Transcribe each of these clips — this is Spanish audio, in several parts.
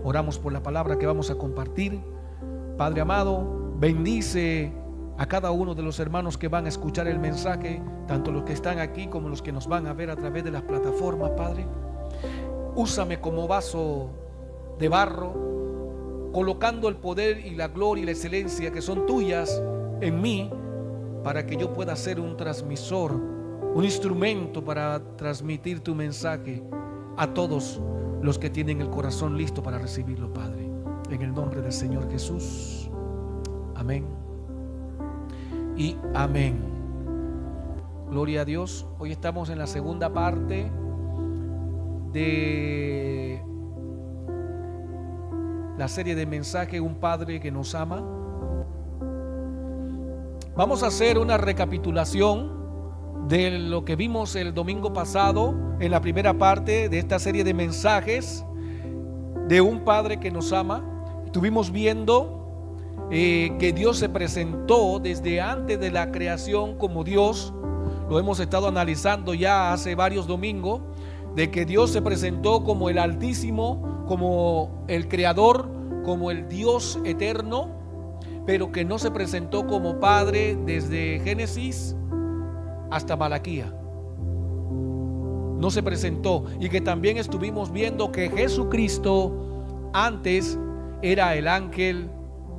Oramos por la palabra que vamos a compartir. Padre amado, bendice a cada uno de los hermanos que van a escuchar el mensaje, tanto los que están aquí como los que nos van a ver a través de las plataformas. Padre, úsame como vaso de barro, colocando el poder y la gloria y la excelencia que son tuyas en mí, para que yo pueda ser un transmisor, un instrumento para transmitir tu mensaje a todos los que tienen el corazón listo para recibirlo, Padre. En el nombre del Señor Jesús. Amén y amén. Gloria a Dios. Hoy estamos en la segunda parte de la serie de mensajes Un Padre que nos ama. Vamos a hacer una recapitulación de lo que vimos el domingo pasado en la primera parte de esta serie de mensajes de Un Padre que nos ama. Estuvimos viendo que Dios se presentó desde antes de la creación como Dios. Lo hemos estado analizando ya hace varios domingos, de que Dios se presentó como el Altísimo, como el Creador, como el Dios eterno, pero que no se presentó como Padre desde Génesis hasta Malaquía. No se presentó. Y que también estuvimos viendo que Jesucristo antes era el ángel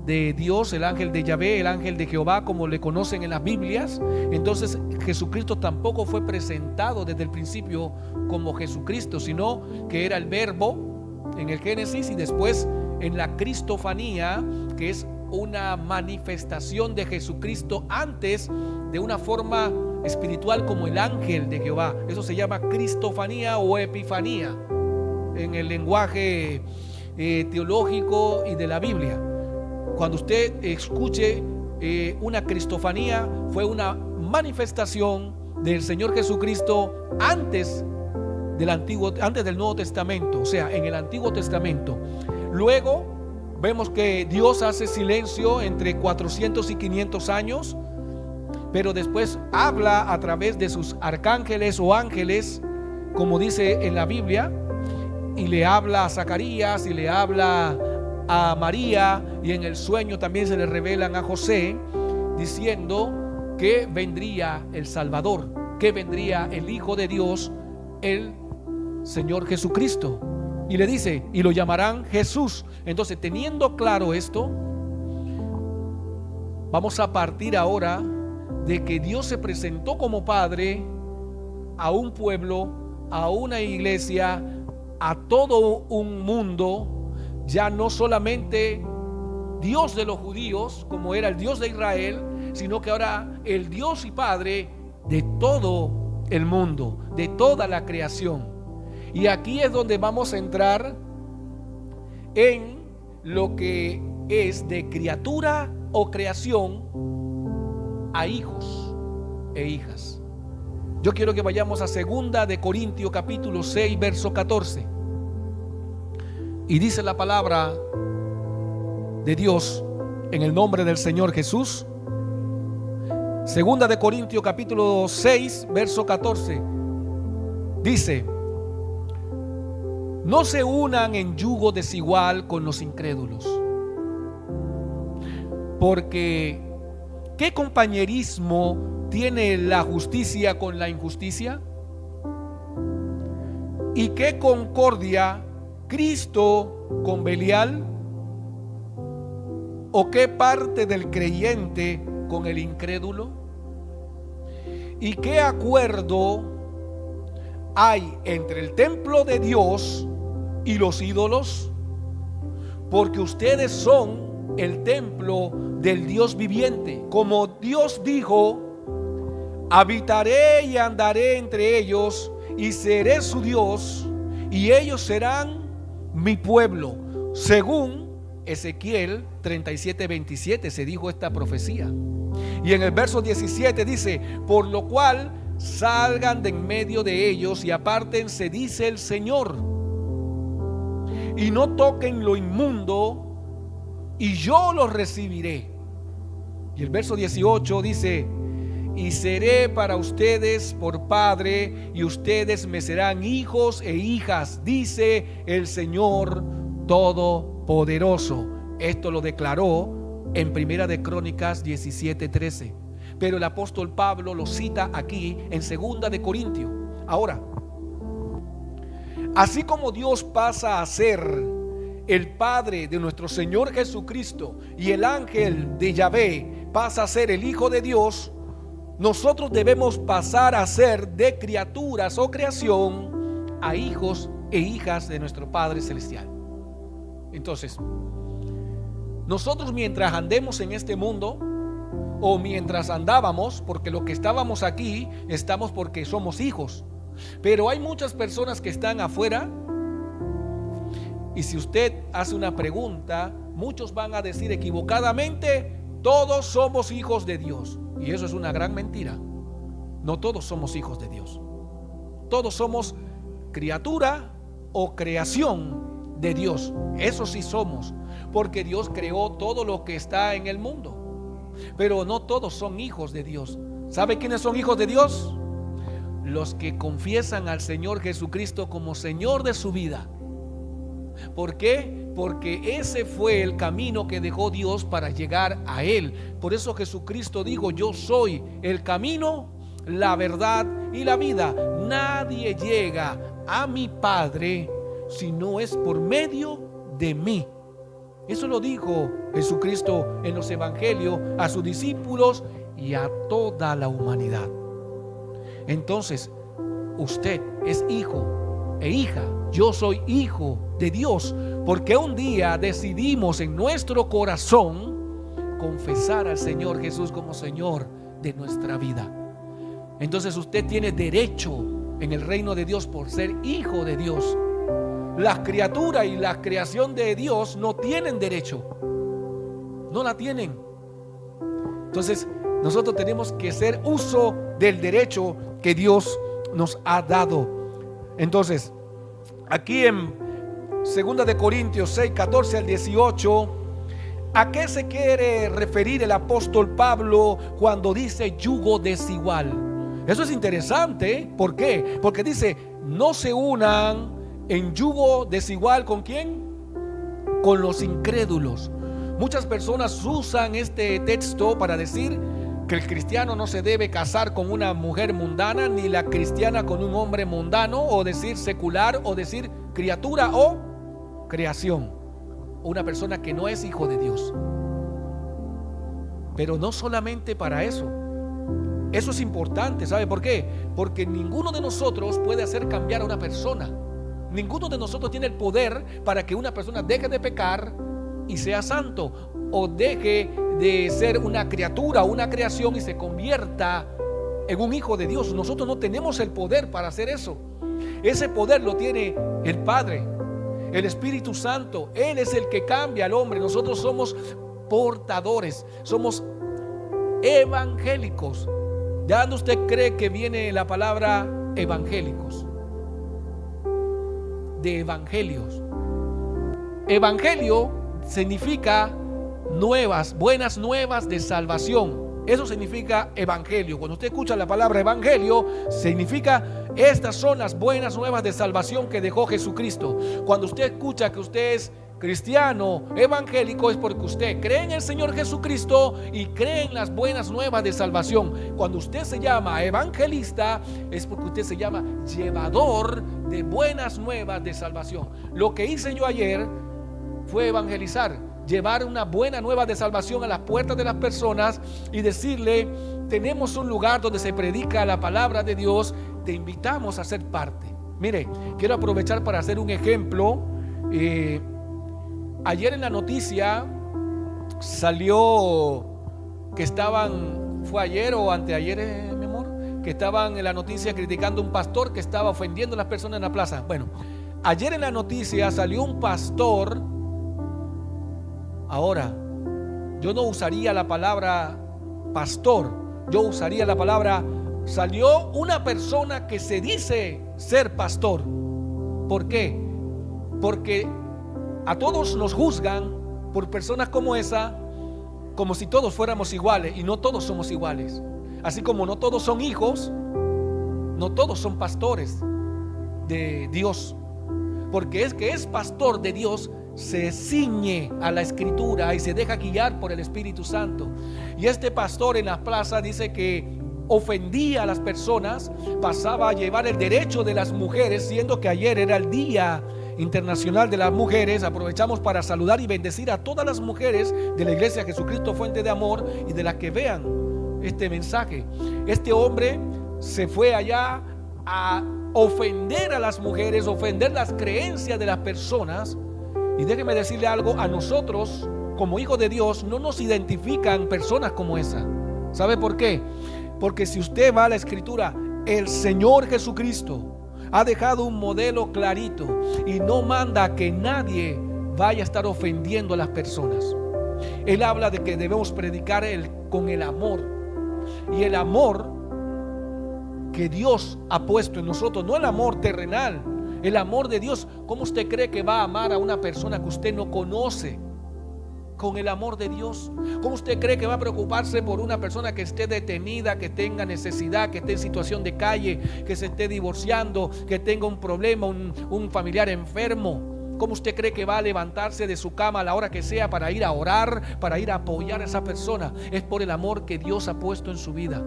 de Dios, el ángel de Yahvé, el ángel de Jehová, como le conocen en las Biblias. Entonces Jesucristo tampoco fue presentado desde el principio como Jesucristo, sino que era el Verbo en el Génesis, y después en la Cristofanía, que es una manifestación de Jesucristo antes de una forma espiritual como el ángel de Jehová. Eso se llama Cristofanía o Epifanía en el lenguaje teológico y de la Biblia. Cuando usted escuche una cristofanía, fue una manifestación del Señor Jesucristo antes del Nuevo Testamento, o sea, en el Antiguo Testamento. Luego vemos que Dios hace silencio entre 400 y 500 años, pero después habla a través de sus arcángeles o ángeles, como dice en la Biblia, y le habla a Zacarías y le habla a María, y en el sueño también se le revelan a José, diciendo que vendría el Salvador, que vendría el Hijo de Dios, el Señor Jesucristo. Y le dice, y lo llamarán Jesús. Entonces, teniendo claro esto, vamos a partir ahora de que Dios se presentó como Padre a un pueblo, a una iglesia, a todo un mundo. Ya no solamente Dios de los judíos, como era el Dios de Israel, sino que ahora el Dios y Padre de todo el mundo, de toda la creación. Y aquí es donde vamos a entrar en lo que es de criatura o creación a hijos e hijas. Yo quiero que vayamos a 2 de Corintios capítulo 6 verso 14. Y dice la palabra de Dios en el nombre del Señor Jesús. 2 de Corintios capítulo 6 verso 14 dice: no se unan en yugo desigual con los incrédulos, porque ¿qué compañerismo tiene la justicia con la injusticia? ¿Y qué concordia Cristo con Belial? ¿O qué parte del creyente con el incrédulo? ¿Y qué acuerdo hay entre el templo de Dios y los ídolos? Porque ustedes son el templo del Dios viviente. Como Dios dijo: habitaré y andaré entre ellos, y seré su Dios, y ellos serán mi pueblo. Según Ezequiel 37:27 se dijo esta profecía. Y en el verso 17 dice: por lo cual salgan de en medio de ellos y apártense, dice el Señor, y no toquen lo inmundo, y yo los recibiré. Y el verso 18 dice: y seré para ustedes por padre, y ustedes me serán hijos e hijas, dice el Señor todopoderoso. Esto lo declaró en Primera de Crónicas 17:13. Pero el apóstol Pablo lo cita aquí en Segunda de Corintios. Ahora, así como Dios pasa a ser el Padre de nuestro Señor Jesucristo y el ángel de Yahvé pasa a ser el Hijo de Dios, nosotros debemos pasar a ser de criaturas o creación a hijos e hijas de nuestro Padre Celestial. Entonces, nosotros mientras andemos en este mundo, o mientras andábamos, porque lo que estábamos aquí, estamos porque somos hijos. Pero hay muchas personas que están afuera, y si usted hace una pregunta, muchos van a decir equivocadamente: todos somos hijos de Dios. Y eso es una gran mentira. No todos somos hijos de Dios. Todos somos criatura o creación de Dios. Eso sí somos, porque Dios creó todo lo que está en el mundo. Pero no todos son hijos de Dios. ¿Sabe quiénes son hijos de Dios? Los que confiesan al Señor Jesucristo como Señor de su vida. ¿Por qué? Porque ese fue el camino que dejó Dios para llegar a Él. Por eso Jesucristo dijo: yo soy el camino, la verdad y la vida. Nadie llega a mi Padre si no es por medio de mí. Eso lo dijo Jesucristo en los evangelios a sus discípulos y a toda la humanidad. Entonces, usted es hijo e hija. Yo soy hijo de Dios, porque un día decidimos en nuestro corazón confesar al Señor Jesús como Señor de nuestra vida. Entonces usted tiene derecho en el reino de Dios por ser hijo de Dios. Las criaturas y la creación de Dios no tienen derecho, no la tienen. Entonces nosotros tenemos que hacer uso del derecho que Dios nos ha dado. Entonces, aquí en 2 de Corintios 6, 14 al 18, ¿a qué se quiere referir el apóstol Pablo cuando dice yugo desigual? Eso es interesante. ¿Por qué? Porque dice: no se unan en yugo desigual. ¿Con quién? Con los incrédulos. Muchas personas usan este texto para decir que el cristiano no se debe casar con una mujer mundana, ni la cristiana con un hombre mundano, o decir secular, o decir criatura o creación. Una persona que no es hijo de Dios. Pero no solamente para eso. Eso es importante. ¿Sabe por qué? Porque ninguno de nosotros puede hacer cambiar a una persona. Ninguno de nosotros tiene el poder para que una persona deje de pecar y sea santo, o deje de ser una criatura o una creación y se convierta en un hijo de Dios. Nosotros no tenemos el poder para hacer eso. Ese poder lo tiene el Padre, el Espíritu Santo. Él es el que cambia al hombre. Nosotros somos portadores, somos evangélicos. ¿De dónde usted cree que viene la palabra evangélicos? De evangelios. Evangelio significa nuevas, buenas nuevas de salvación. Eso significa evangelio. Cuando usted escucha la palabra evangelio, significa: estas son las buenas nuevas de salvación que dejó Jesucristo. Cuando usted escucha que usted es cristiano evangélico, es porque usted cree en el Señor Jesucristo y cree en las buenas nuevas de salvación. Cuando usted se llama evangelista, es porque usted se llama llevador de buenas nuevas de salvación. Lo que hice yo ayer fue evangelizar, llevar una buena nueva de salvación a las puertas de las personas y decirle: tenemos un lugar donde se predica la palabra de Dios, te invitamos a ser parte. Mire, quiero aprovechar para hacer un ejemplo. Ayer en la noticia salió que fue ayer o anteayer, mi amor, que estaban en la noticia criticando a un pastor que estaba ofendiendo a las personas en la plaza. Bueno, ayer en la noticia salió un pastor. Ahora, yo no usaría la palabra pastor, yo usaría la palabra: salió una persona que se dice ser pastor. ¿Por qué? Porque a todos nos juzgan por personas como esa, como si todos fuéramos iguales, y no todos somos iguales. Así como no todos son hijos, no todos son pastores de Dios. Porque es que es pastor de Dios se ciñe a la Escritura y se deja guiar por el Espíritu Santo. Y este pastor en la plaza dice que ofendía a las personas, pasaba a llevar el derecho de las mujeres, siendo que ayer era el Día Internacional de las Mujeres. Aprovechamos para saludar y bendecir a todas las mujeres de la Iglesia Jesucristo Fuente de Amor y de las que vean este mensaje. Este hombre se fue allá a ofender a las mujeres, ofender las creencias de las personas. Y déjeme decirle algo, a nosotros como hijos de Dios no nos identifican personas como esa. ¿Sabe por qué? Porque si usted va a la Escritura, el Señor Jesucristo ha dejado un modelo clarito y no manda que nadie vaya a estar ofendiendo a las personas. Él habla de que debemos predicar con el amor, y el amor que Dios ha puesto en nosotros, no el amor terrenal, el amor de Dios. ¿Cómo usted cree que va a amar a una persona que usted no conoce? Con el amor de Dios. ¿Cómo usted cree que va a preocuparse por una persona que esté detenida, que tenga necesidad, que esté en situación de calle, que se esté divorciando, que tenga un problema, un familiar enfermo? ¿Cómo usted cree que va a levantarse de su cama a la hora que sea para ir a orar, para ir a apoyar a esa persona? Es por el amor que Dios ha puesto en su vida.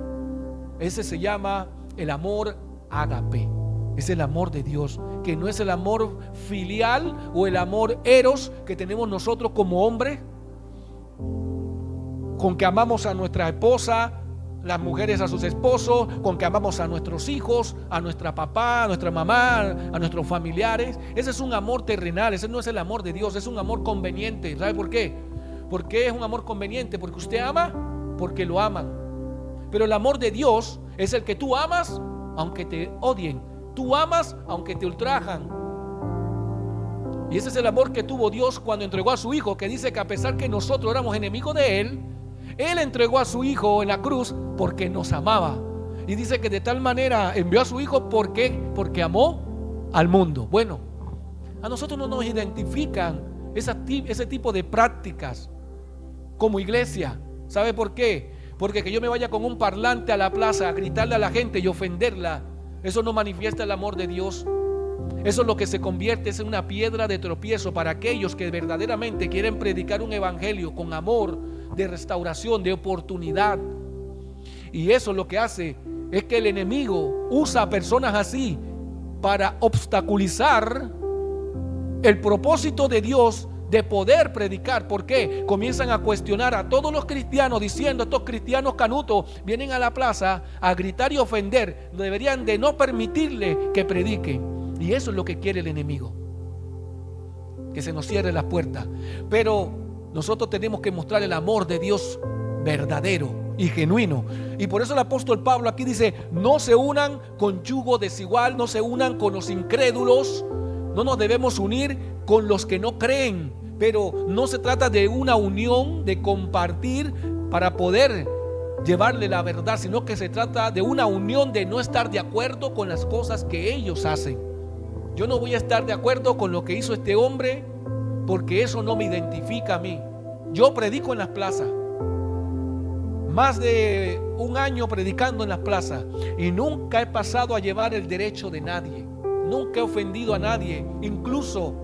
Ese se llama el amor ágape. Es el amor de Dios, que no es el amor filial o el amor eros que tenemos nosotros como hombres, con que amamos a nuestra esposa, las mujeres a sus esposos, con que amamos a nuestros hijos, a nuestra papá, a nuestra mamá, a nuestros familiares. Ese es un amor terrenal, ese no es el amor de Dios, es un amor conveniente. ¿Sabe por qué? ¿Por qué es un amor conveniente? Porque usted ama, porque lo aman. Pero el amor de Dios es el que tú amas aunque te odien, tú amas aunque te ultrajan. Y ese es el amor que tuvo Dios cuando entregó a su Hijo, que dice que a pesar que nosotros éramos enemigos de Él entregó a su Hijo en la cruz porque nos amaba. Y dice que de tal manera envió a su Hijo porque amó al mundo. Bueno, a nosotros no nos identifican ese tipo de prácticas como iglesia. ¿Sabe por qué? Porque que yo me vaya con un parlante a la plaza a gritarle a la gente y ofenderla, eso no manifiesta el amor de Dios. Eso es lo que se convierte en una piedra de tropiezo para aquellos que verdaderamente quieren predicar un evangelio con amor, de restauración, de oportunidad. Y eso lo que hace es que el enemigo usa a personas así para obstaculizar el propósito de Dios de poder predicar. ¿Por qué? Comienzan a cuestionar a todos los cristianos diciendo: estos cristianos canutos vienen a la plaza a gritar y ofender, deberían de no permitirle que predique. Y eso es lo que quiere el enemigo, que se nos cierre la puerta. Pero nosotros tenemos que mostrar el amor de Dios verdadero y genuino. Y por eso el apóstol Pablo aquí dice: no se unan con yugo desigual, no se unan con los incrédulos. No nos debemos unir con los que no creen. Pero no se trata de una unión de compartir para poder llevarle la verdad, sino que se trata de una unión de no estar de acuerdo con las cosas que ellos hacen. Yo no voy a estar de acuerdo con lo que hizo este hombre, porque eso no me identifica a mí. Yo predico en las plazas, más de un año predicando en las plazas, y nunca he pasado a llevar el derecho de nadie. Nunca he ofendido a nadie. Incluso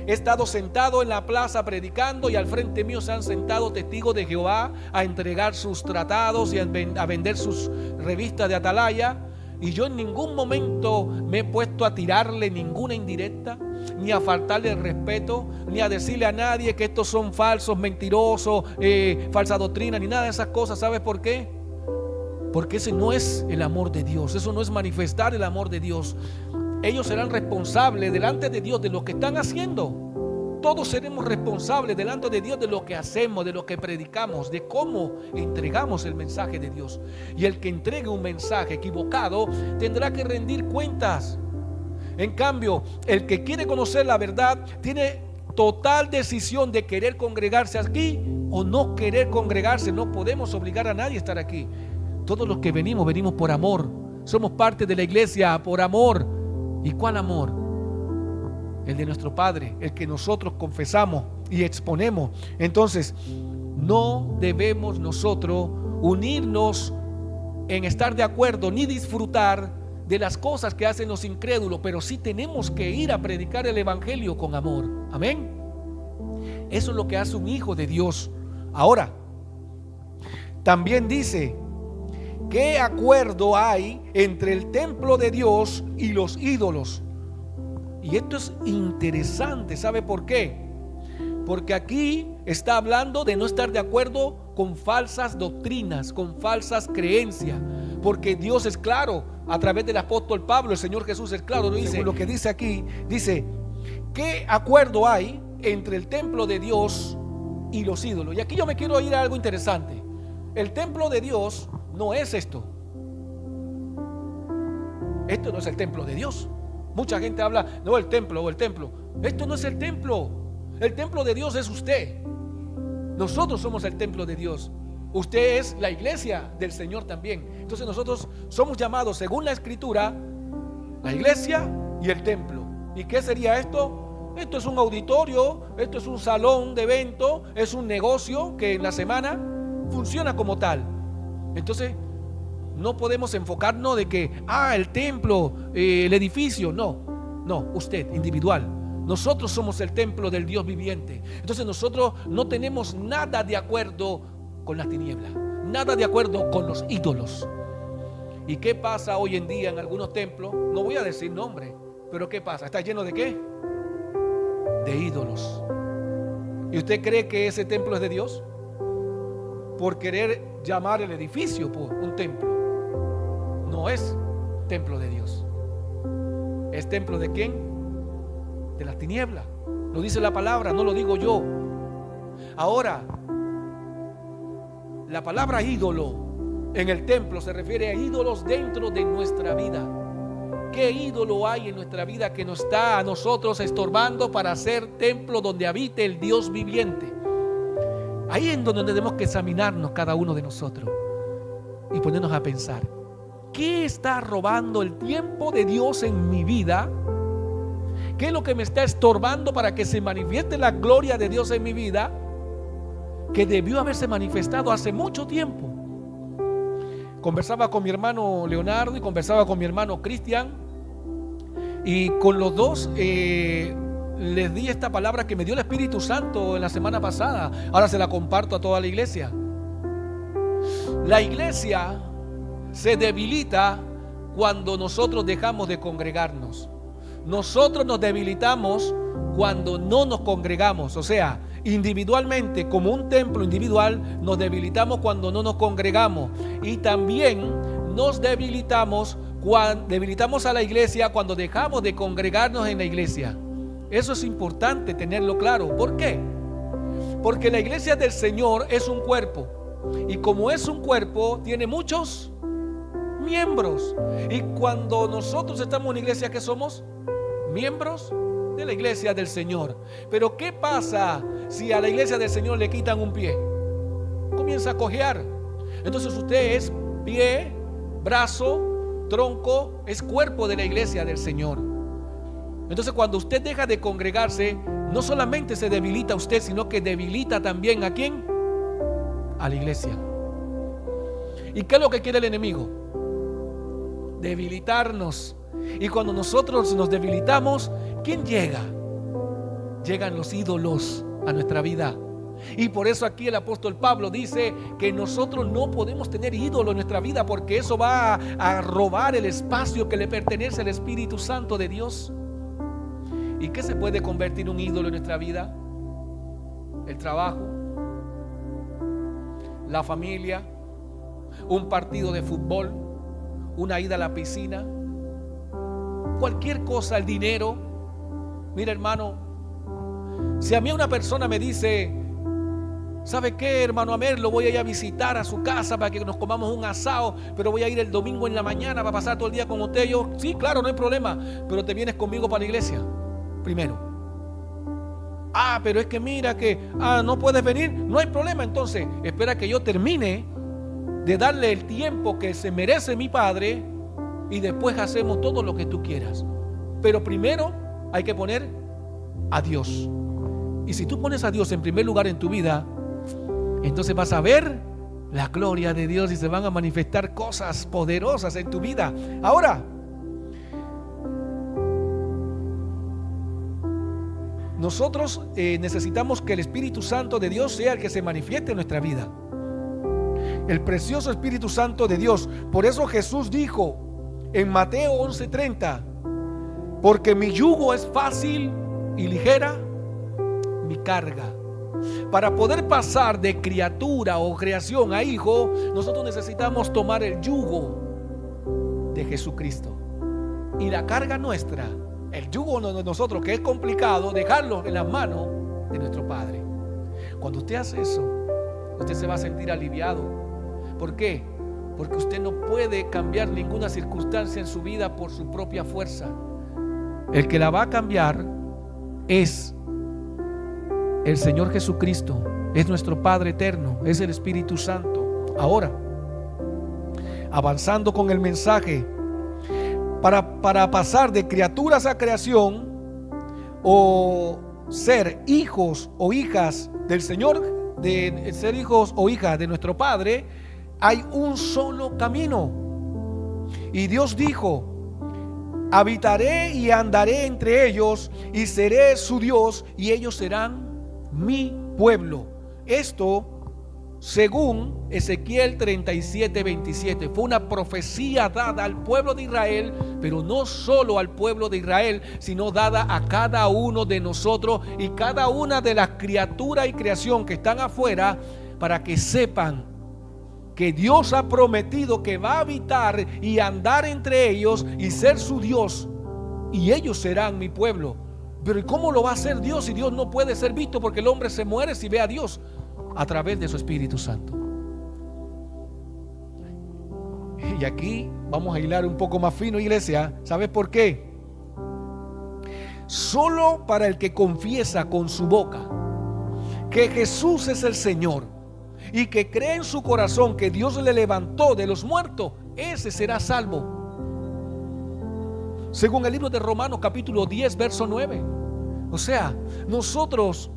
he estado sentado en la plaza predicando y al frente mío se han sentado testigos de Jehová a entregar sus tratados y a vender sus revistas de atalaya. Y yo en ningún momento me he puesto a tirarle ninguna indirecta, ni a faltarle el respeto, ni a decirle a nadie que estos son falsos, mentirosos, falsa doctrina, ni nada de esas cosas. ¿Sabes por qué? Porque ese no es el amor de Dios. Eso no es manifestar el amor de Dios. Ellos serán responsables delante de Dios de lo que están haciendo. Todos seremos responsables delante de Dios de lo que hacemos, de lo que predicamos, de cómo entregamos el mensaje de Dios. Y el que entregue un mensaje equivocado tendrá que rendir cuentas. En cambio, el que quiere conocer la verdad tiene total decisión de querer congregarse aquí o no querer congregarse. No podemos obligar a nadie a estar aquí. Todos los que venimos por amor. Somos parte de la iglesia por amor. ¿Y cuál amor? El de nuestro Padre, el que nosotros confesamos y exponemos. Entonces, no debemos nosotros unirnos en estar de acuerdo ni disfrutar de las cosas que hacen los incrédulos, pero sí tenemos que ir a predicar el evangelio con amor. Amén. Eso es lo que hace un hijo de Dios. Ahora, también dice: ¿qué acuerdo hay entre el templo de Dios y los ídolos? Y esto es interesante. ¿Sabe por qué? Porque aquí está hablando de no estar de acuerdo con falsas doctrinas, con falsas creencias. Porque Dios es claro, a través del apóstol Pablo, el Señor Jesús es claro. Dice, lo que dice aquí, dice: ¿qué acuerdo hay entre el templo de Dios y los ídolos? Y aquí yo me quiero ir a algo interesante. El templo de Dios no es esto. Esto no es el templo de Dios. Mucha gente habla, no, el templo o el templo. Esto no es el templo. El templo de Dios es usted. Nosotros somos el templo de Dios. Usted es la iglesia del Señor también. Entonces nosotros somos llamados, según la Escritura, la iglesia y el templo. ¿Y qué sería esto? Esto es un auditorio, esto es un salón de evento, es un negocio que en la semana funciona como tal. Entonces no podemos enfocarnos de que, el templo, el edificio. No, usted, individual. Nosotros somos el templo del Dios viviente. Entonces nosotros no tenemos nada de acuerdo con las tinieblas, nada de acuerdo con los ídolos. ¿Y qué pasa hoy en día en algunos templos? No voy a decir nombre, pero ¿qué pasa? ¿Está lleno de qué? De ídolos. ¿Y usted cree que ese templo es de Dios? Por querer llamar el edificio por un templo. No es templo de Dios. ¿Es templo de quién? De las tinieblas. Lo dice la palabra, no lo digo yo. Ahora, la palabra ídolo en el templo se refiere a ídolos dentro de nuestra vida. ¿Qué ídolo hay en nuestra vida que nos está a nosotros estorbando para hacer templo donde habite el Dios viviente? Ahí es donde tenemos que examinarnos cada uno de nosotros y ponernos a pensar: ¿qué está robando el tiempo de Dios en mi vida? ¿Qué es lo que me está estorbando para que se manifieste la gloria de Dios en mi vida, que debió haberse manifestado hace mucho tiempo? Conversaba con mi hermano Leonardo y conversaba con mi hermano Cristian, y con los dos les di esta palabra que me dio el Espíritu Santo en la semana pasada. Ahora se la comparto a toda la iglesia. La iglesia se debilita cuando nosotros dejamos de congregarnos. Nosotros nos debilitamos cuando no nos congregamos. O sea, individualmente, como un templo individual, nos debilitamos cuando no nos congregamos. Y también nos debilitamos a la iglesia cuando dejamos de congregarnos en la iglesia. Eso es importante tenerlo claro. ¿Por qué? Porque la iglesia del Señor es un cuerpo. Y como es un cuerpo, tiene muchos miembros. Y cuando nosotros estamos en una iglesia, ¿qué somos? Miembros de la iglesia del Señor. Pero ¿qué pasa si a la iglesia del Señor le quitan un pie? Comienza a cojear. Entonces usted es pie, brazo, tronco, es cuerpo de la iglesia del Señor. Entonces cuando usted deja de congregarse, no solamente se debilita usted, sino que debilita también ¿a quién? A la iglesia. ¿Y qué es lo que quiere el enemigo? Debilitarnos. Y cuando nosotros nos debilitamos, ¿quién llega? Llegan los ídolos a nuestra vida. Y por eso aquí el apóstol Pablo dice que nosotros no podemos tener ídolo en nuestra vida, porque eso va a robar el espacio que le pertenece al Espíritu Santo de Dios. ¿Y qué se puede convertir en un ídolo en nuestra vida? El trabajo, la familia, un partido de fútbol, una ida a la piscina, cualquier cosa, el dinero. Mira, hermano, si a mí una persona me dice: ¿sabe qué, hermano Amer? Lo voy a ir a visitar a su casa para que nos comamos un asado, pero voy a ir el domingo en la mañana para pasar todo el día con usted. Yo, sí, claro, no hay problema, pero te vienes conmigo para la iglesia primero. Pero es que mira que no puedes venir. No hay problema, entonces espera que yo termine de darle el tiempo que se merece mi padre, y después hacemos todo lo que tú quieras. Pero primero hay que poner a Dios. Y si tú pones a Dios en primer lugar en tu vida, entonces vas a ver la gloria de Dios y se van a manifestar cosas poderosas en tu vida. Ahora, nosotros necesitamos que el Espíritu Santo de Dios sea el que se manifieste en nuestra vida. El precioso Espíritu Santo de Dios. Por eso Jesús dijo en Mateo 11:30, porque mi yugo es fácil y ligera mi carga. Para poder pasar de criatura o creación a hijo, nosotros necesitamos tomar el yugo de Jesucristo. Y la carga nuestra, el yugo de nosotros, que es complicado, dejarlo en las manos de nuestro Padre. Cuando usted hace eso, usted se va a sentir aliviado. ¿Por qué? Porque usted no puede cambiar ninguna circunstancia en su vida por su propia fuerza. El que la va a cambiar es el Señor Jesucristo, es nuestro Padre eterno, es el Espíritu Santo. Ahora, avanzando con el mensaje, para pasar de criaturas a creación o ser hijos o hijas del Señor, de ser hijos o hijas de nuestro Padre, hay un solo camino. Y Dios dijo: habitaré y andaré entre ellos y seré su Dios y ellos serán mi pueblo. Esto según Ezequiel 37:27. Fue una profecía dada al pueblo de Israel, pero no solo al pueblo de Israel, sino dada a cada uno de nosotros y cada una de las criaturas y creación que están afuera, para que sepan que Dios ha prometido que va a habitar y andar entre ellos y ser su Dios, y ellos serán mi pueblo. Pero ¿y cómo lo va a hacer Dios si Dios no puede ser visto? Porque el hombre se muere si ve a Dios. A través de su Espíritu Santo. Y aquí vamos a hilar un poco más fino, iglesia. ¿Sabes por qué? Solo para el que confiesa con su boca que Jesús es el Señor y que cree en su corazón que Dios le levantó de los muertos, ese será salvo. Según el libro de Romanos capítulo 10 verso 9. O sea, nosotros,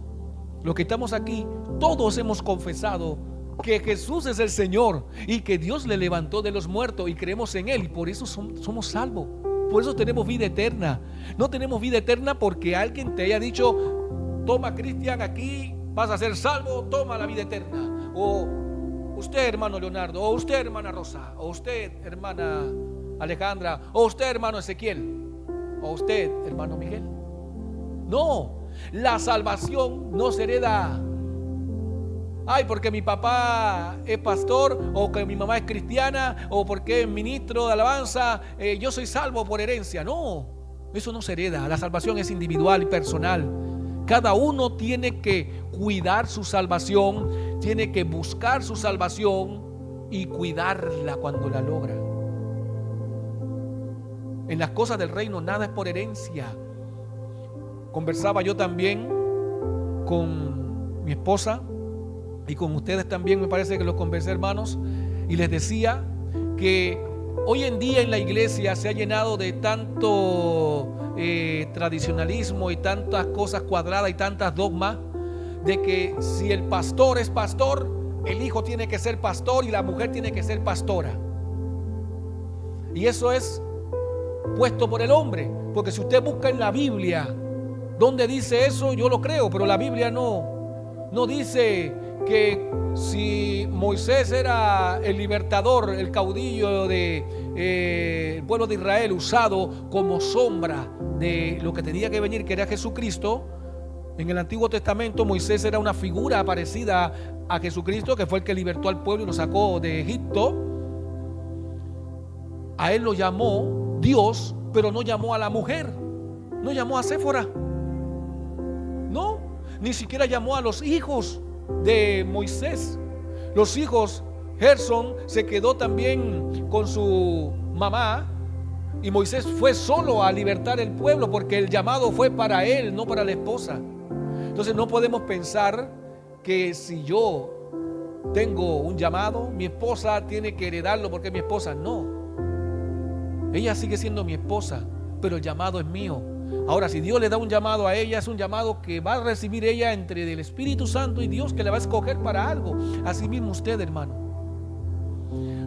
los que estamos aquí, todos hemos confesado que Jesús es el Señor y que Dios le levantó de los muertos y creemos en Él, y por eso somos salvos. Por eso tenemos vida eterna. No tenemos vida eterna porque alguien te haya dicho: toma, Cristian, aquí vas a ser salvo, toma la vida eterna. O usted, hermano Leonardo, o usted, hermana Rosa, o usted, hermana Alejandra, o usted, hermano Ezequiel, o usted, hermano Miguel. No, la salvación no se hereda. Ay, porque mi papá es pastor, o que mi mamá es cristiana, o porque es ministro de alabanza, yo soy salvo por herencia. No, eso no se hereda. La salvación es individual y personal. Cada uno tiene que cuidar su salvación, tiene que buscar su salvación y cuidarla cuando la logra. En las cosas del reino nada es por herencia. Conversaba yo también con mi esposa y con ustedes también, me parece que los conversé, hermanos, y les decía que hoy en día en la iglesia se ha llenado de tanto tradicionalismo y tantas cosas cuadradas y tantas dogmas, de que si el pastor es pastor, el hijo tiene que ser pastor y la mujer tiene que ser pastora. Y eso es puesto por el hombre, porque si usted busca en la Biblia donde dice eso, yo lo creo, pero la Biblia no dice que si Moisés era el libertador, el caudillo de pueblo de Israel, usado como sombra de lo que tenía que venir, que era Jesucristo. En el Antiguo Testamento Moisés era una figura parecida a Jesucristo, que fue el que libertó al pueblo y lo sacó de Egipto. A él lo llamó Dios, pero no llamó a la mujer, no llamó a Séfora, no, ni siquiera llamó a los hijos de Moisés. Los hijos, Gerson se quedó también con su mamá y Moisés fue solo a libertar el pueblo, porque el llamado fue para él, no para la esposa. Entonces no podemos pensar que si yo tengo un llamado, mi esposa tiene que heredarlo porque es mi esposa. No, ella sigue siendo mi esposa, pero el llamado es mío. Ahora, si Dios le da un llamado a ella, es un llamado que va a recibir ella entre el Espíritu Santo y Dios, que la va a escoger para algo. Así mismo usted, hermano.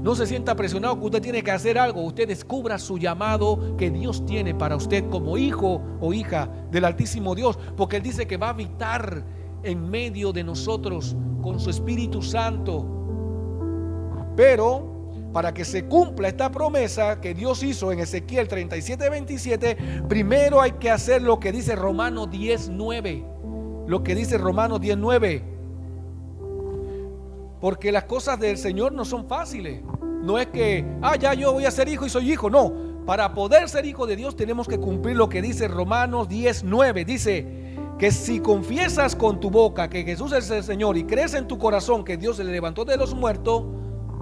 No se sienta presionado que usted tiene que hacer algo. Usted descubra su llamado que Dios tiene para usted como hijo o hija del Altísimo Dios, porque Él dice que va a habitar en medio de nosotros con su Espíritu Santo. Pero para que se cumpla esta promesa que Dios hizo en Ezequiel 37:27, primero hay que hacer lo que dice Romanos 10:9. Lo que dice Romanos 10:9. Porque las cosas del Señor no son fáciles. No es que, ya yo voy a ser hijo y soy hijo. No, para poder ser hijo de Dios tenemos que cumplir lo que dice Romanos 10:9. Dice que si confiesas con tu boca que Jesús es el Señor y crees en tu corazón que Dios se le levantó de los muertos,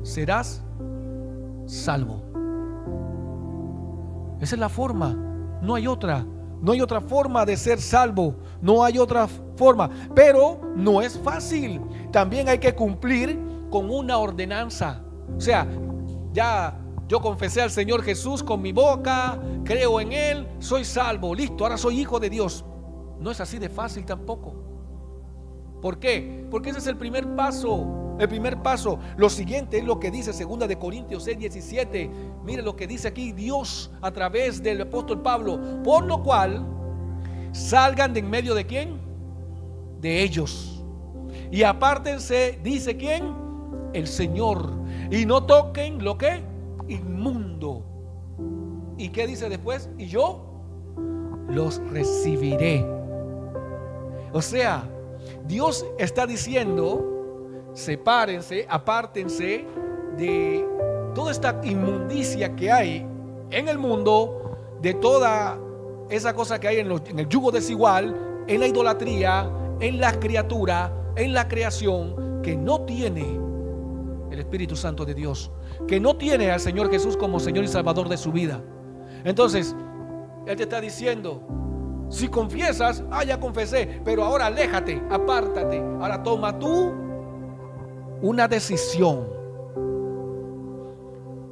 serás salvo. Esa es la forma, no hay otra. No hay otra forma de ser salvo. No hay otra forma. Pero no es fácil. También hay que cumplir con una ordenanza. O sea, ya yo confesé al Señor Jesús con mi boca, creo en Él, soy salvo, listo, ahora soy hijo de Dios. No es así de fácil tampoco. ¿Por qué? Porque ese es el primer paso. El primer paso. Lo siguiente es lo que dice 2 de Corintios 6:17. Mire lo que dice aquí Dios a través del apóstol Pablo. Por lo cual salgan de en medio de ¿quién? De ellos. Y apártense, dice ¿quién? El Señor. Y no toquen lo que inmundo. ¿Y qué dice después? Y yo los recibiré. O sea, Dios está diciendo: sepárense, apártense de toda esta inmundicia que hay en el mundo, de toda esa cosa que hay en el yugo desigual, en la idolatría, en las criaturas, en la creación, que no tiene el Espíritu Santo de Dios, que no tiene al Señor Jesús como Señor y Salvador de su vida. Entonces, Él te está diciendo: si confiesas, ya confesé, pero ahora aléjate, apártate. Ahora toma tú una decisión.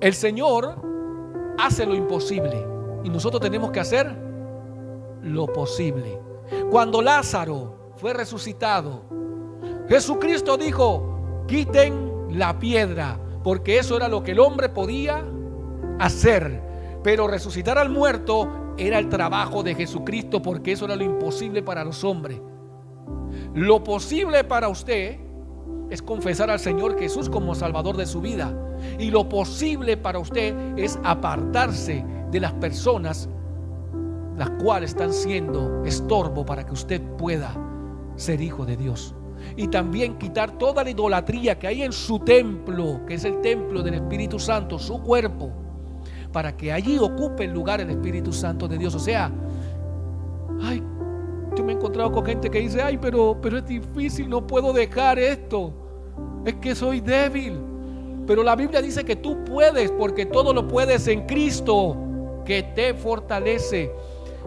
El Señor hace lo imposible y nosotros tenemos que hacer lo posible. Cuando Lázaro fue resucitado, Jesucristo dijo: quiten la piedra, porque eso era lo que el hombre podía hacer. Pero resucitar al muerto era el trabajo de Jesucristo, porque eso era lo imposible para los hombres. Lo posible para usted es confesar al Señor Jesús como Salvador de su vida. Y lo posible para usted es apartarse de las personas las cuales están siendo estorbo para que usted pueda ser hijo de Dios. Y también quitar toda la idolatría que hay en su templo, que es el templo del Espíritu Santo, su cuerpo, para que allí ocupe el lugar el Espíritu Santo de Dios. O sea, yo me he encontrado con gente que dice: pero es difícil, no puedo dejar esto, es que soy débil. Pero la Biblia dice que tú puedes, porque todo lo puedes en Cristo que te fortalece.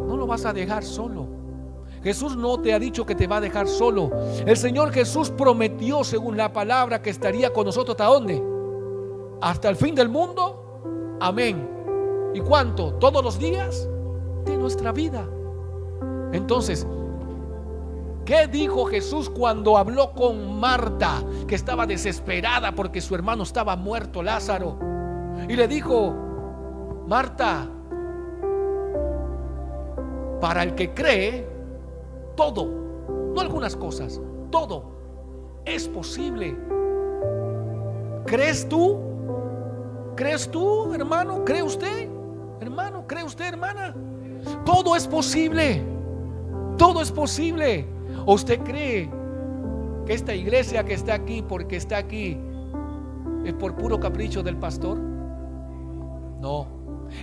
No lo vas a dejar solo. Jesús no te ha dicho que te va a dejar solo. El Señor Jesús prometió, según la palabra, que estaría con nosotros ¿hasta dónde? Hasta el fin del mundo. Amén. ¿Y cuánto? Todos los días de nuestra vida. Entonces, ¿qué dijo Jesús cuando habló con Marta, que estaba desesperada porque su hermano estaba muerto, Lázaro? Y le dijo: Marta, para el que cree, todo, no algunas cosas, todo es posible. ¿Crees tú? ¿Crees tú, hermano? ¿Cree usted, hermano? ¿Cree usted, hermana? Todo es posible. Todo es posible. ¿O usted cree que esta iglesia que está aquí, porque está aquí, es por puro capricho del pastor? No,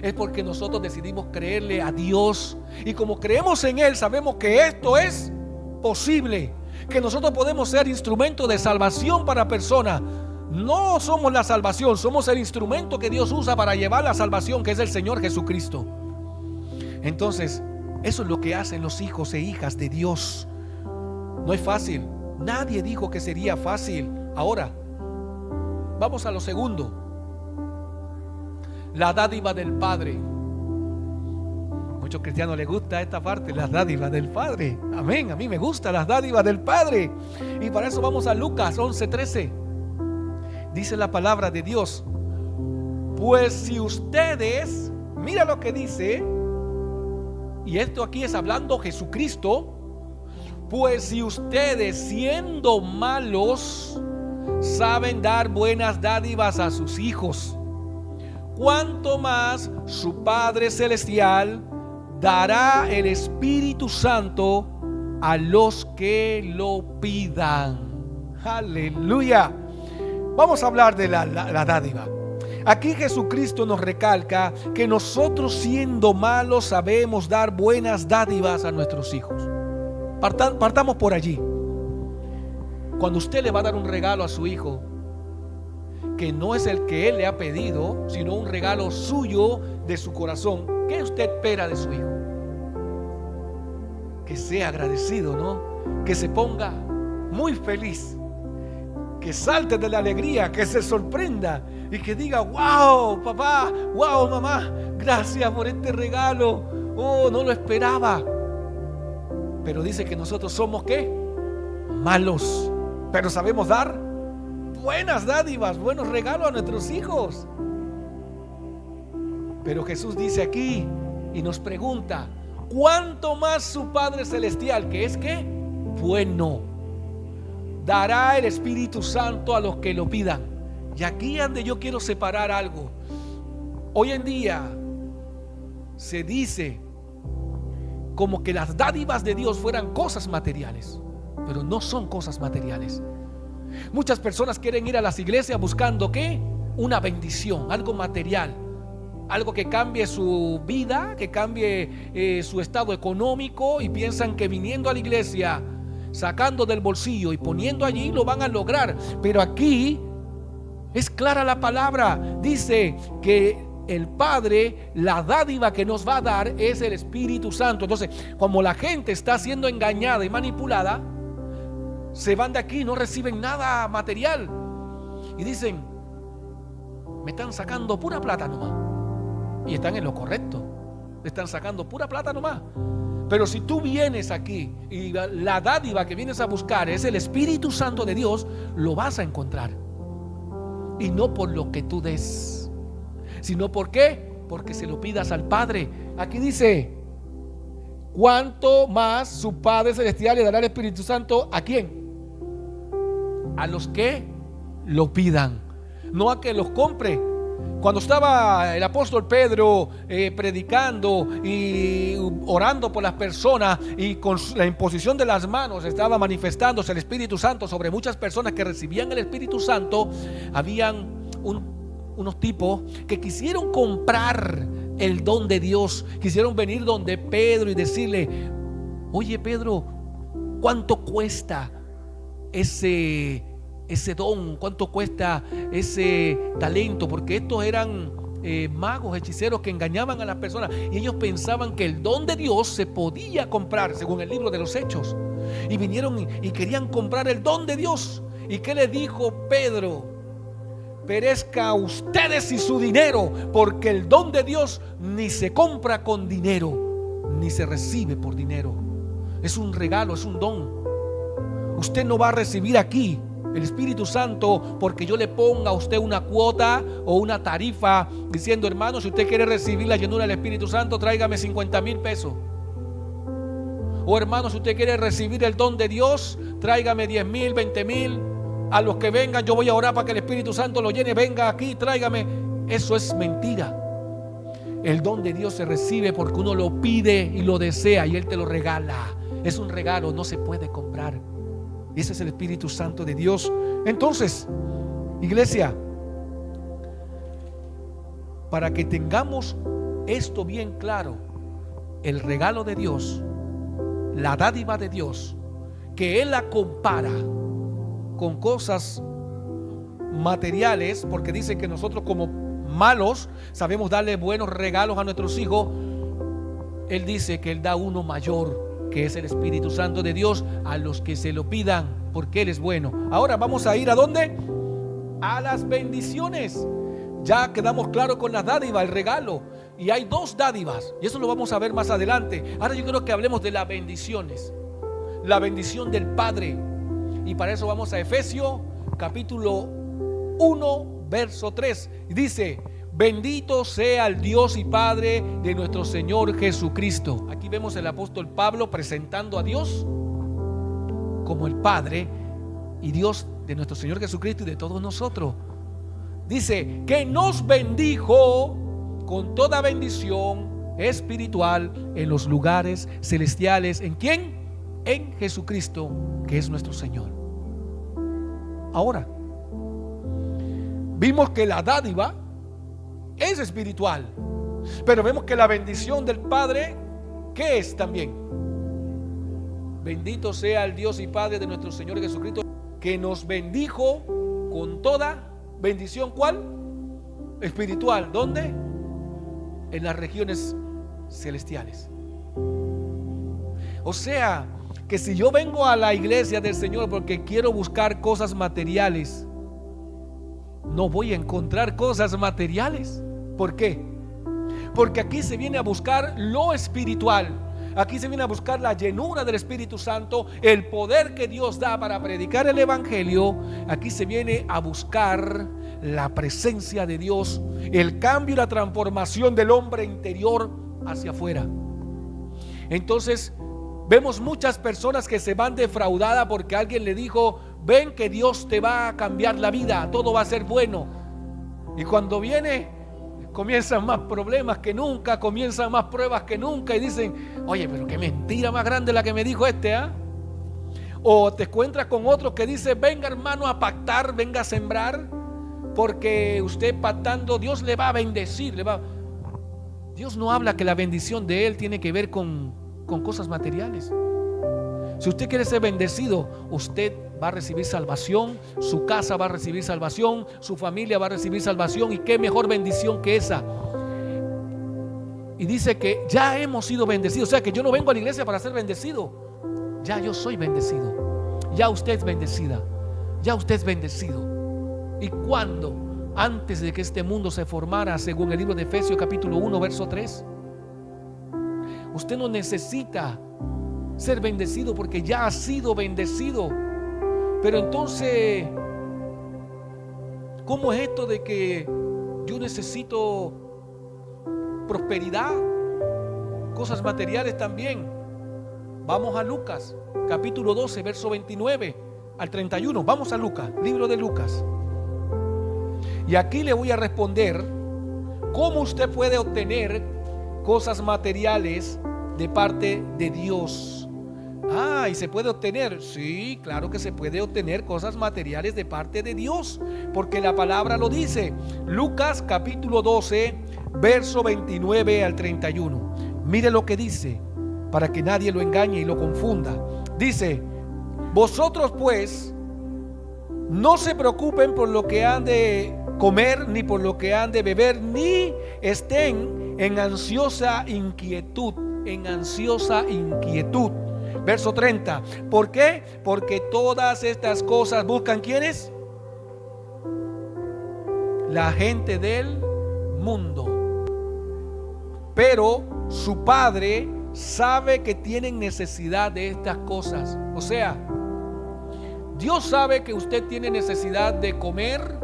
es porque nosotros decidimos creerle a Dios. Y como creemos en Él, sabemos que esto es posible, que nosotros podemos ser instrumento de salvación para personas. No somos la salvación, somos el instrumento que Dios usa para llevar la salvación, que es el Señor Jesucristo. Entonces, eso es lo que hacen los hijos e hijas de Dios. No es fácil. Nadie dijo que sería fácil. Ahora, vamos a lo segundo. La dádiva del Padre. Muchos cristianos les gusta esta parte, las dádivas del Padre. Amén, a mí me gustan las dádivas del Padre. Y para eso vamos a Lucas 11:13. Dice la palabra de Dios: pues si ustedes, mira lo que dice, y esto aquí es hablando Jesucristo, pues si ustedes, siendo malos, saben dar buenas dádivas a sus hijos, cuánto más su Padre Celestial dará el Espíritu Santo a los que lo pidan. Aleluya. Vamos a hablar de la dádiva. Aquí Jesucristo nos recalca que nosotros, siendo malos, sabemos dar buenas dádivas a nuestros hijos. Partamos por allí. Cuando usted le va a dar un regalo a su hijo, que no es el que él le ha pedido, sino un regalo suyo de su corazón, ¿qué usted espera de su hijo? Que sea agradecido, ¿no? Que se ponga muy feliz, que salte de la alegría, que se sorprenda y que diga: wow, papá, wow, mamá, gracias por este regalo. Oh, no lo esperaba. Pero dice que nosotros somos, ¿qué? Malos, pero sabemos dar buenas dádivas, buenos regalos a nuestros hijos. Pero Jesús dice aquí y nos pregunta: ¿cuánto más su Padre Celestial, que es ¿qué? Bueno, dará el Espíritu Santo a los que lo pidan? Y aquí es donde yo quiero separar algo. Hoy en día se dice como que las dádivas de Dios fueran cosas materiales, pero no son cosas materiales. Muchas personas quieren ir a las iglesias buscando ¿qué? Una bendición, algo material, algo que cambie su vida, que cambie su estado económico, y piensan que viniendo a la iglesia, sacando del bolsillo y poniendo allí, lo van a lograr. Pero aquí es clara la palabra, dice que el Padre, la dádiva que nos va a dar es el Espíritu Santo. Entonces, como la gente está siendo engañada y manipulada, se van de aquí, no reciben nada material y dicen: me están sacando pura plata nomás. Y están en lo correcto, le están sacando pura plata nomás. Pero si tú vienes aquí y la dádiva que vienes a buscar es el Espíritu Santo de Dios, lo vas a encontrar. Y no por lo que tú des, sino ¿por qué? Porque se lo pidas al Padre. Aquí dice: cuánto más su Padre Celestial le dará el Espíritu Santo. ¿A quién? A los que lo pidan, no a que los compre. Cuando estaba el apóstol Pedro predicando y orando por las personas, y con la imposición de las manos estaba manifestándose el Espíritu Santo sobre muchas personas que recibían el Espíritu Santo, habían unos tipos que quisieron comprar el don de Dios, quisieron venir donde Pedro y decirle: oye Pedro, ¿cuánto cuesta ese don? ¿Cuánto cuesta ese talento? Porque estos eran magos, hechiceros que engañaban a las personas, y ellos pensaban que el don de Dios se podía comprar, según el libro de los Hechos. Y vinieron y querían comprar el don de Dios. ¿Y qué le dijo Pedro? Perezca a ustedes y su dinero, porque el don de Dios ni se compra con dinero, ni se recibe por dinero. Es un regalo, es un don. Usted no va a recibir aquí el Espíritu Santo porque yo le ponga a usted una cuota o una tarifa diciendo: hermano, si usted quiere recibir la llenura del Espíritu Santo, tráigame 50,000 pesos. O hermano, si usted quiere recibir el don de Dios, tráigame 10,000, 20,000. A los que vengan, yo voy a orar para que el Espíritu Santo lo llene. Venga aquí, tráigame. Eso es mentira. El don de Dios se recibe porque uno lo pide y lo desea, y Él te lo regala. Es un regalo, no se puede comprar. Y ese es el Espíritu Santo de Dios. Entonces, iglesia, para que tengamos esto bien claro, el regalo de Dios, la dádiva de Dios, que Él la compara con cosas materiales, porque dice que nosotros como malos sabemos darle buenos regalos a nuestros hijos. Él dice que Él da uno mayor, que es el Espíritu Santo de Dios, a los que se lo pidan, porque Él es bueno. Ahora vamos a ir ¿a dónde? A las bendiciones. Ya quedamos claros con las dádivas, el regalo, y hay dos dádivas, y eso lo vamos a ver más adelante. Ahora yo quiero que hablemos de las bendiciones, la bendición del Padre. Y para eso vamos a Efesios capítulo 1, verso 3. Dice: bendito sea el Dios y Padre de nuestro Señor Jesucristo. Aquí vemos el apóstol Pablo presentando a Dios como el Padre y Dios de nuestro Señor Jesucristo y de todos nosotros. Dice que nos bendijo con toda bendición espiritual en los lugares celestiales. ¿En quién? En Jesucristo, que es nuestro Señor. Ahora, vimos que la dádiva es espiritual, pero vemos que la bendición del Padre, ¿qué es también? Bendito sea el Dios y Padre de nuestro Señor Jesucristo, que nos bendijo con toda bendición. ¿Cuál? Espiritual. ¿Dónde? En las regiones celestiales. O sea, que si yo vengo a la iglesia del Señor porque quiero buscar cosas materiales, no voy a encontrar cosas materiales. ¿Por qué? Porque aquí se viene a buscar lo espiritual. Aquí se viene a buscar la llenura del Espíritu Santo, el poder que Dios da para predicar el Evangelio. Aquí se viene a buscar la presencia de Dios, el cambio y la transformación del hombre interior hacia afuera. Entonces vemos muchas personas que se van defraudadas porque alguien le dijo: ven que Dios te va a cambiar la vida, todo va a ser bueno. Y cuando viene, comienzan más problemas que nunca, comienzan más pruebas que nunca, y dicen: oye, pero qué mentira más grande la que me dijo este, ¿ah? O te encuentras con otro que dice: venga, hermano, a pactar, venga a sembrar, porque usted pactando Dios le va a bendecir, Dios no habla que la bendición de Él tiene que ver con cosas materiales. Si usted quiere ser bendecido, usted va a recibir salvación, su casa va a recibir salvación, su familia va a recibir salvación, y qué mejor bendición que esa. Y dice que ya hemos sido bendecidos. O sea que yo no vengo a la iglesia para ser bendecido, ya yo soy bendecido, ya usted es bendecida, ya usted es bendecido. ¿Y cuándo? Antes de que este mundo se formara, según el libro de Efesios capítulo 1 verso 3. Usted no necesita ser bendecido porque ya ha sido bendecido. Pero entonces, ¿cómo es esto de que yo necesito prosperidad, cosas materiales también? Vamos a Lucas capítulo 12 verso 29 al 31. Vamos a Lucas, libro de Lucas. Y aquí le voy a responder cómo usted puede obtener cosas materiales de parte de Dios. ¿Y se puede obtener? Sí, claro que se puede obtener cosas materiales de parte de Dios, porque la palabra lo dice. Lucas capítulo 12 verso 29 al 31. Mire lo que dice, para que nadie lo engañe y lo confunda. Dice: vosotros pues no se preocupen por lo que han de comer, ni por lo que han de beber, ni estén en ansiosa inquietud. En ansiosa inquietud. Verso 30. ¿Por qué? Porque todas estas cosas buscan ¿quiénes? La gente del mundo. Pero su Padre sabe que tienen necesidad de estas cosas. O sea, Dios sabe que usted tiene necesidad de comer.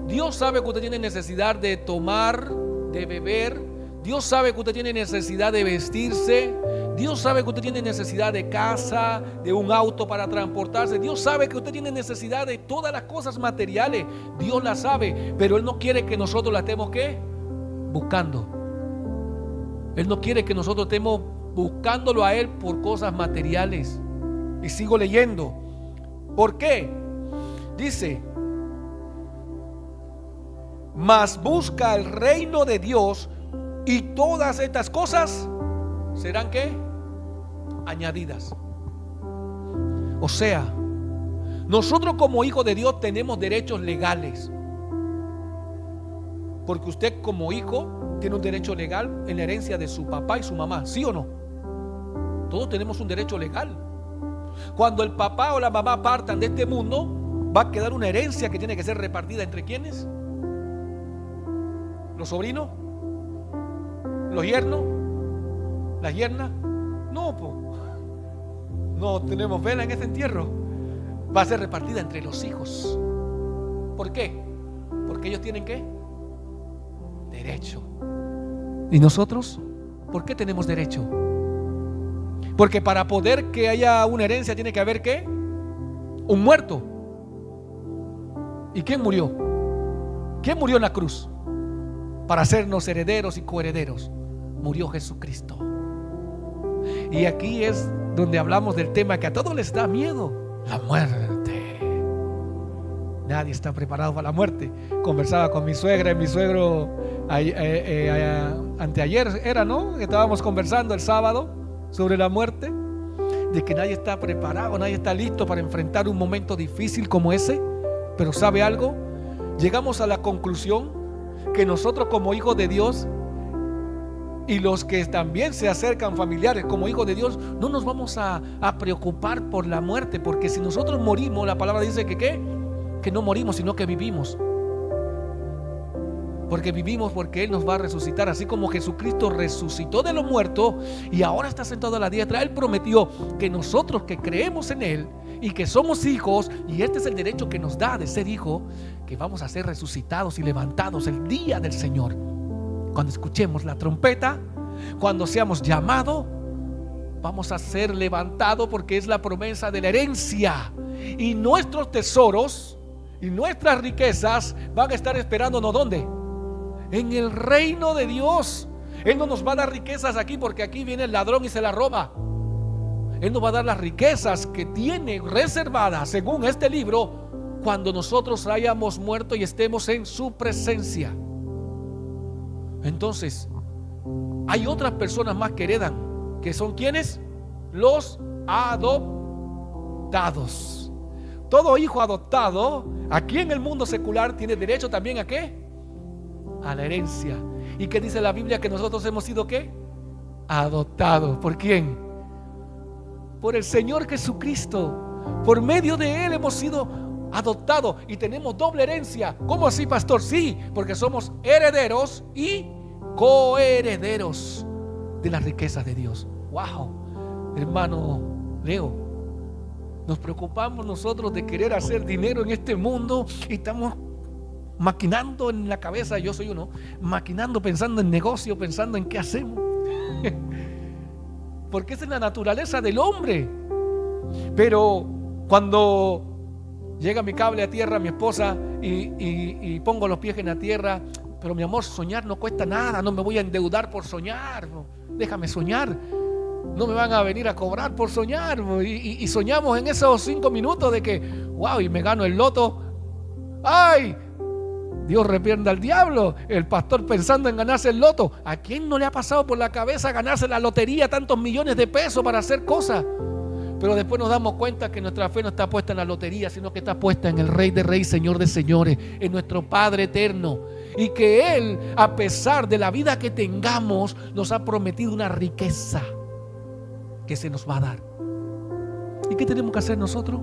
Dios sabe que usted tiene necesidad de tomar, de beber. Dios sabe que usted tiene necesidad de vestirse. Dios sabe que usted tiene necesidad de casa, de un auto para transportarse. Dios sabe que usted tiene necesidad de todas las cosas materiales. Dios las sabe, pero Él no quiere que nosotros las estemos ¿qué? Buscando. Él no quiere que nosotros estemos buscándolo a Él por cosas materiales. Y sigo leyendo. ¿Por qué? Dice: mas busca el reino de Dios, y todas estas cosas serán ¿qué? Añadidas. O sea, nosotros como hijos de Dios tenemos derechos legales, porque usted como hijo tiene un derecho legal en la herencia de su papá y su mamá, ¿sí o no? Todos tenemos un derecho legal. Cuando el papá o la mamá partan de este mundo, va a quedar una herencia que tiene que ser repartida entre ¿quiénes? ¿Los sobrinos? ¿Los yernos? ¿Las yernas? No, no tenemos vela en ese entierro. Va a ser repartida entre los hijos. ¿Por qué? Porque ellos tienen ¿qué? Derecho. ¿Y nosotros? ¿Por qué tenemos derecho? Porque para poder que haya una herencia tiene que haber ¿qué? Un muerto. ¿Y quién murió? ¿Quién murió en la cruz? Para hacernos herederos y coherederos. Murió Jesucristo. Y aquí es donde hablamos del tema que a todos les da miedo: la muerte. Nadie está preparado para la muerte. Conversaba con mi suegra y mi suegro anteayer era, ¿no? Estábamos conversando el sábado sobre la muerte, de que nadie está preparado, nadie está listo para enfrentar un momento difícil como ese. Pero ¿sabe algo? Llegamos a la conclusión que nosotros como hijos de Dios, y los que también se acercan familiares como hijos de Dios, no nos vamos a preocupar por la muerte, porque si nosotros morimos, la palabra dice que ¿qué? Que no morimos, sino que vivimos. Porque vivimos porque Él nos va a resucitar. Así como Jesucristo resucitó de los muertos y ahora está sentado a la diestra, Él prometió que nosotros que creemos en Él y que somos hijos, y este es el derecho que nos da de ser hijo, que vamos a ser resucitados y levantados el día del Señor. Cuando escuchemos la trompeta, cuando seamos llamados, vamos a ser levantados, porque es la promesa de la herencia. Y nuestros tesoros y nuestras riquezas van a estar esperándonos ¿dónde? En el reino de Dios. Él no nos va a dar riquezas aquí porque aquí viene el ladrón y se la roba. Él nos va a dar las riquezas que tiene reservadas según este libro cuando nosotros hayamos muerto y estemos en su presencia. Entonces hay otras personas más que heredan, que son ¿quiénes? Los adoptados. Todo hijo adoptado aquí en el mundo secular tiene derecho también ¿a qué? A la herencia. ¿Y qué dice la Biblia? Que nosotros hemos sido ¿qué? Adoptados. ¿Por quién? Por el Señor Jesucristo. Por medio de Él hemos sido adoptados y tenemos doble herencia. ¿Cómo así, pastor? Sí, porque somos herederos y coherederos de las riquezas de Dios. Wow, hermano Leo, nos preocupamos nosotros de querer hacer dinero en este mundo y estamos maquinando en la cabeza. Yo soy uno, maquinando, pensando en negocio, pensando en qué hacemos. Porque esa es la naturaleza del hombre. Pero cuando llega mi cable a tierra, mi esposa, y pongo los pies en la tierra, pero mi amor, soñar no cuesta nada, no me voy a endeudar por soñar, déjame soñar, no me van a venir a cobrar por soñar. Y soñamos en esos 5 minutos de que, wow, y me gano el loto. ¡Ay! Dios reprenda al diablo. El pastor pensando en ganarse el loto. ¿A quién no le ha pasado por la cabeza ganarse la lotería, tantos millones de pesos para hacer cosas? Pero después nos damos cuenta que nuestra fe no está puesta en la lotería, sino que está puesta en el Rey de Reyes, Señor de Señores, en nuestro Padre eterno. Y que Él, a pesar de la vida que tengamos, nos ha prometido una riqueza que se nos va a dar. ¿Y qué tenemos que hacer nosotros?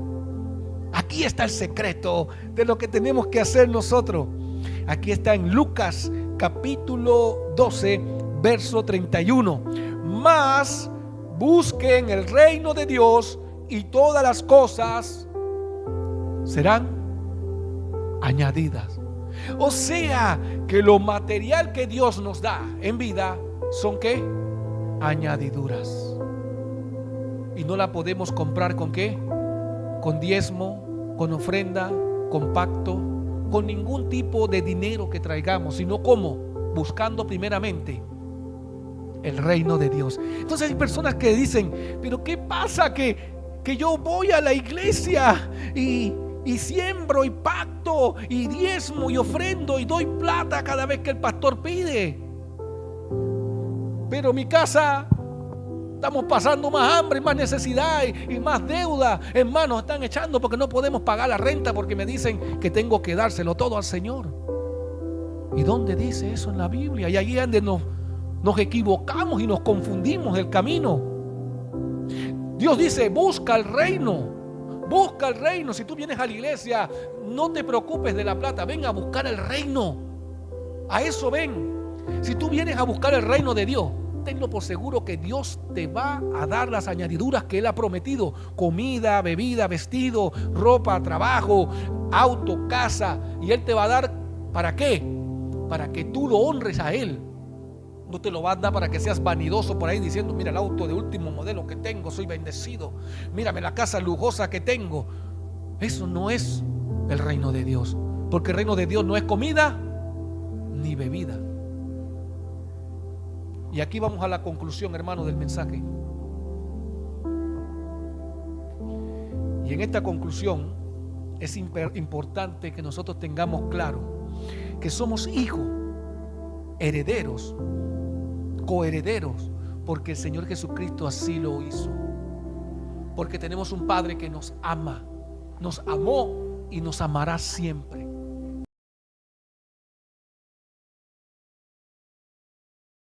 Aquí está el secreto de lo que tenemos que hacer nosotros. Aquí está en Lucas capítulo 12, verso 31. Mas busquen el reino de Dios y todas las cosas serán añadidas. O sea que lo material que Dios nos da en vida son ¿qué? Añadiduras. Y no la podemos comprar ¿con qué? Con diezmo, con ofrenda, con pacto, con ningún tipo de dinero que traigamos, sino ¿cómo? Buscando primeramente el reino de Dios. Entonces hay personas que dicen, pero ¿qué pasa? Que yo voy a la iglesia y siembro y pacto y diezmo y ofrendo y doy plata cada vez que el pastor pide, pero mi casa estamos pasando más hambre y más necesidad y más deuda. Hermanos, están echando porque no podemos pagar la renta, porque me dicen que tengo que dárselo todo al Señor. ¿Y dónde dice eso en la Biblia? Y allí es donde nos equivocamos y nos confundimos el camino. Dios dice, busca el reino. Busca el reino. Si tú vienes a la iglesia, no te preocupes de la plata, ven a buscar el reino. A eso ven. Si tú vienes a buscar el reino de Dios, tenlo por seguro que Dios te va a dar las añadiduras que Él ha prometido: comida, bebida, vestido, ropa, trabajo, auto, casa. Y Él te va a dar ¿Para qué? Para que tú lo honres a Él. No te lo va a dar para que seas vanidoso por ahí diciendo: mira el auto de último modelo que tengo, soy bendecido, mírame la casa lujosa que tengo. Eso no es el reino de Dios, porque el reino de Dios no es comida ni bebida. Y aquí vamos a la conclusión, hermano, del mensaje. Y en esta conclusión es importante que nosotros tengamos claro que somos hijos, herederos, coherederos, porque el Señor Jesucristo así lo hizo. Porque tenemos un Padre que nos ama, nos amó y nos amará siempre.